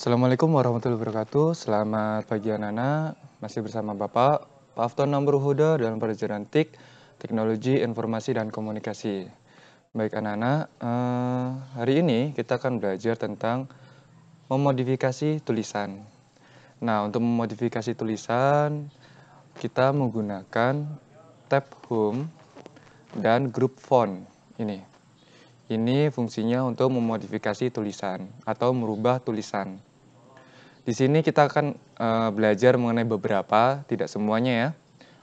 Assalamualaikum warahmatullahi wabarakatuh. Selamat pagi anak-anak. Masih bersama Bapak, Pak Afton Nambrul Huda dalam pelajaran TIK, Teknologi Informasi dan Komunikasi. Baik anak-anak, hari ini kita akan belajar tentang memodifikasi tulisan. Nah, untuk memodifikasi tulisan, kita menggunakan tab Home dan grup font ini. Ini fungsinya untuk memodifikasi tulisan atau merubah tulisan. Di sini kita akan belajar mengenai beberapa, tidak semuanya ya,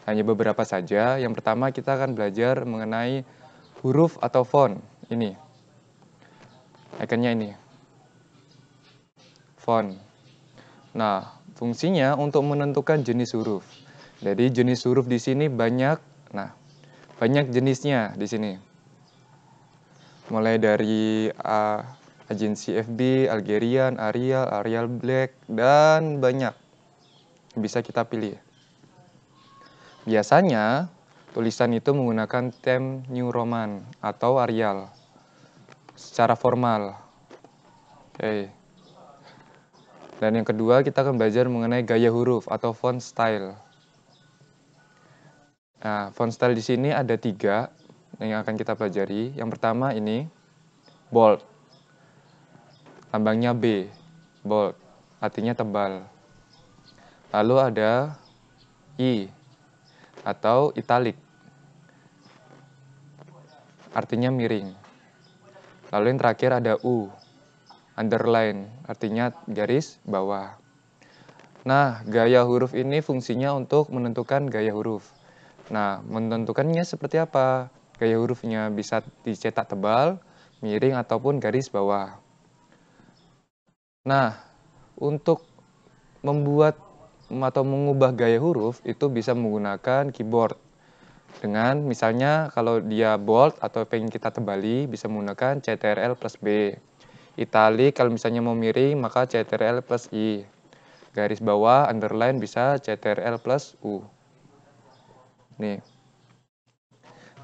hanya beberapa saja. Yang pertama kita akan belajar mengenai huruf atau font. Ini, ikonnya ini, font. Nah, fungsinya untuk menentukan jenis huruf. Jadi jenis huruf di sini banyak. Nah, banyak jenisnya di sini. Mulai dari agensi FB, Algerian, Arial Black, dan banyak bisa kita pilih. Biasanya tulisan itu menggunakan Times New Roman atau Arial secara formal. Oke. Dan yang kedua kita akan belajar mengenai gaya huruf atau font style. Nah, font style di sini ada 3 yang akan kita pelajari. Yang pertama ini bold. Lambangnya B, bold, artinya tebal. Lalu ada I atau italic, artinya miring. Lalu yang terakhir ada U, underline, artinya garis bawah. Nah, gaya huruf ini fungsinya untuk menentukan gaya huruf. Nah, menentukannya seperti apa? Gaya hurufnya bisa dicetak tebal, miring, ataupun garis bawah. Nah, untuk membuat atau mengubah gaya huruf itu bisa menggunakan keyboard. Dengan misalnya kalau dia bold atau pengen kita tebali bisa menggunakan CTRL plus B. Italic kalau misalnya mau miring maka CTRL plus I. Garis bawah underline bisa CTRL plus U. Nih.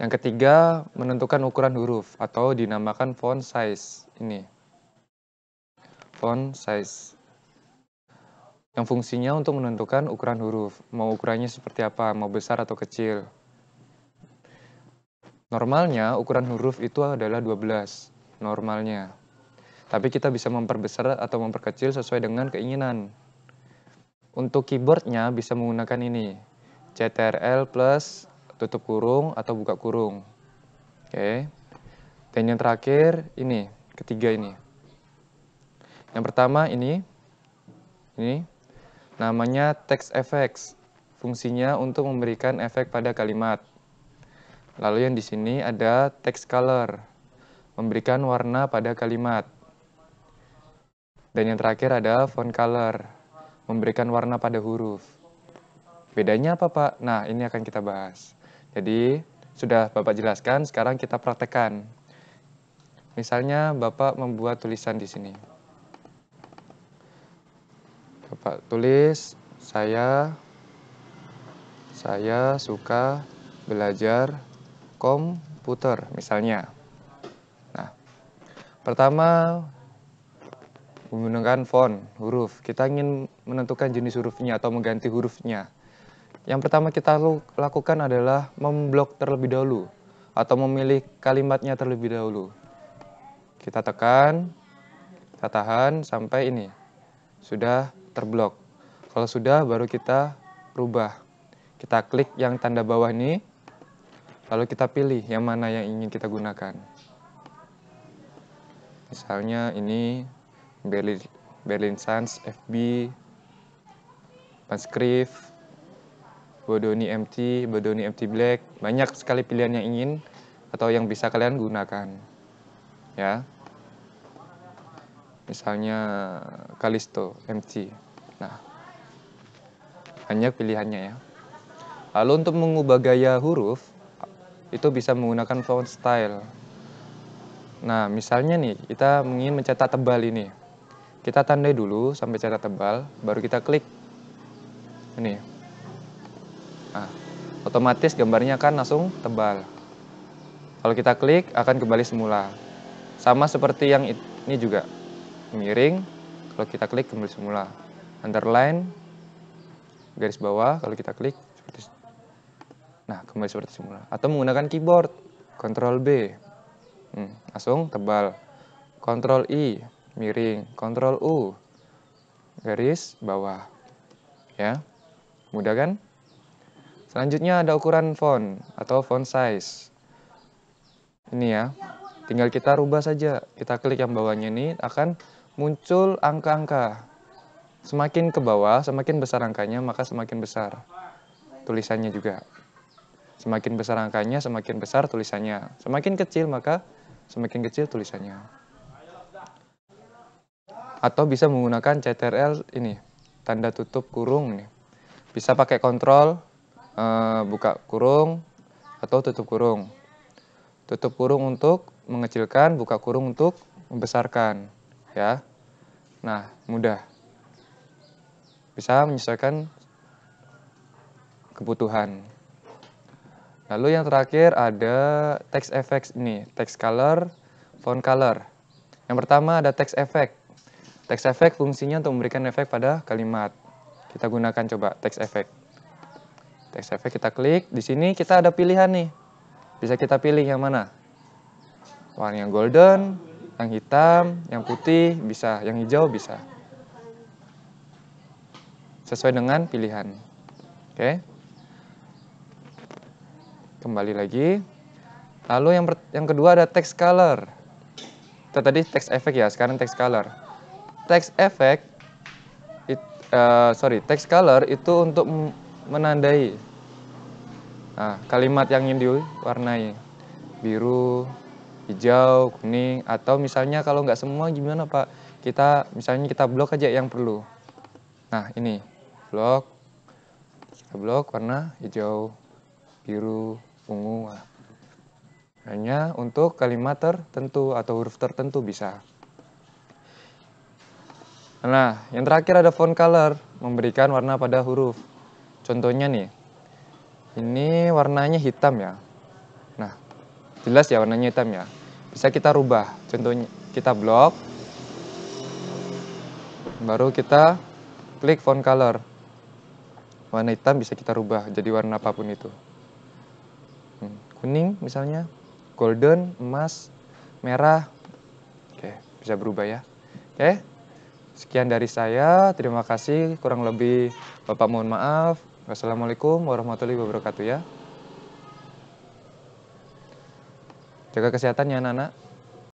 Yang ketiga menentukan ukuran huruf atau dinamakan font size. Ini. Font size. Yang fungsinya untuk menentukan ukuran huruf. Mau ukurannya seperti apa, mau besar atau kecil. Normalnya ukuran huruf itu adalah 12. Normalnya. Tapi kita bisa memperbesar atau memperkecil sesuai dengan keinginan. Untuk keyboardnya bisa menggunakan ini. CTRL plus tutup kurung atau buka kurung. Oke. Dan yang terakhir ini, ketiga ini. Yang pertama ini namanya text effects. Fungsinya untuk memberikan efek pada kalimat. Lalu yang di sini ada text color, memberikan warna pada kalimat. Dan yang terakhir ada font color, memberikan warna pada huruf. Bedanya apa, Pak? Nah, ini akan kita bahas. Jadi, sudah Bapak jelaskan, sekarang kita praktekkan. Misalnya, Bapak membuat tulisan di sini. Bapak tulis, saya suka belajar komputer, misalnya. Nah, pertama, menggunakan font, huruf. Kita ingin menentukan jenis hurufnya atau mengganti hurufnya. Yang pertama kita lakukan adalah memblok terlebih dahulu atau memilih kalimatnya terlebih dahulu. Kita tekan, kita tahan sampai ini. Sudah terblok. Kalau sudah baru kita rubah. Kita klik yang tanda bawah ini, lalu kita pilih yang mana yang ingin kita gunakan. Misalnya ini Berlin Sans, FB, Panscript, Bodoni MT Black, banyak sekali pilihan yang ingin atau yang bisa kalian gunakan. Ya. Misalnya Kalisto MT. Nah, banyak pilihannya ya. Lalu untuk mengubah gaya huruf itu bisa menggunakan font style. Nah, misalnya nih, kita ingin mencetak tebal ini. Kita tandai dulu sampai cetak tebal, baru kita klik. Ini. Nah, otomatis gambarnya akan langsung tebal. Kalau kita klik, akan kembali semula. Sama seperti yang ini juga. Miring, Kalau kita klik kembali semula. Underline, garis bawah, kalau kita klik seperti nah, kembali seperti semula. Atau menggunakan keyboard, Ctrl B. Langsung tebal. Ctrl I, miring. Ctrl U, garis bawah. Ya, mudah kan? Selanjutnya ada ukuran font atau font size. Ini ya, tinggal kita rubah saja. Kita klik yang bawahnya ini, akan muncul angka-angka. Semakin ke bawah, semakin besar angkanya, maka semakin besar tulisannya juga. Semakin besar angkanya, semakin besar tulisannya. Semakin kecil, maka semakin kecil tulisannya. Atau bisa menggunakan CTRL ini, tanda tutup kurung nih. Bisa pakai kontrol, buka kurung, atau tutup kurung. Tutup kurung untuk mengecilkan, buka kurung untuk membesarkan. Ya. Nah, mudah. Bisa menyesuaikan kebutuhan. Lalu yang terakhir ada text effects ini, text color, font color. Yang pertama ada text effect. Text effect fungsinya untuk memberikan efek pada kalimat. Kita gunakan coba text effect. Text effect kita klik, di sini kita ada pilihan nih. Bisa kita pilih yang mana? Warna yang golden, yang hitam, yang putih, bisa, yang hijau bisa. Sesuai dengan pilihan. Oke. Kembali lagi. Lalu yang kedua ada text color. Itu tadi text effect ya, sekarang text color. Text effect, text color itu untuk menandai kalimat yang ingin diwarnai. Biru, hijau, kuning, atau misalnya kalau nggak semua gimana Pak? Misalnya kita blok aja yang perlu. Nah ini, blok. Kita blok warna hijau, biru, ungu. Hanya untuk kalimat tertentu atau huruf tertentu bisa. Nah, yang terakhir ada font color, memberikan warna pada huruf. Contohnya nih, ini warnanya hitam ya. Nah, jelas ya warnanya hitam ya. Bisa kita rubah. Contohnya kita blok, baru kita klik font color. Warna hitam bisa kita rubah jadi warna apapun itu. Kuning misalnya, golden, emas, merah. Oke, bisa berubah ya. Oke. Sekian dari saya, terima kasih. Kurang lebih Bapak mohon maaf. Wassalamualaikum warahmatullahi wabarakatuh ya. Jaga kesehatan ya anak-anak.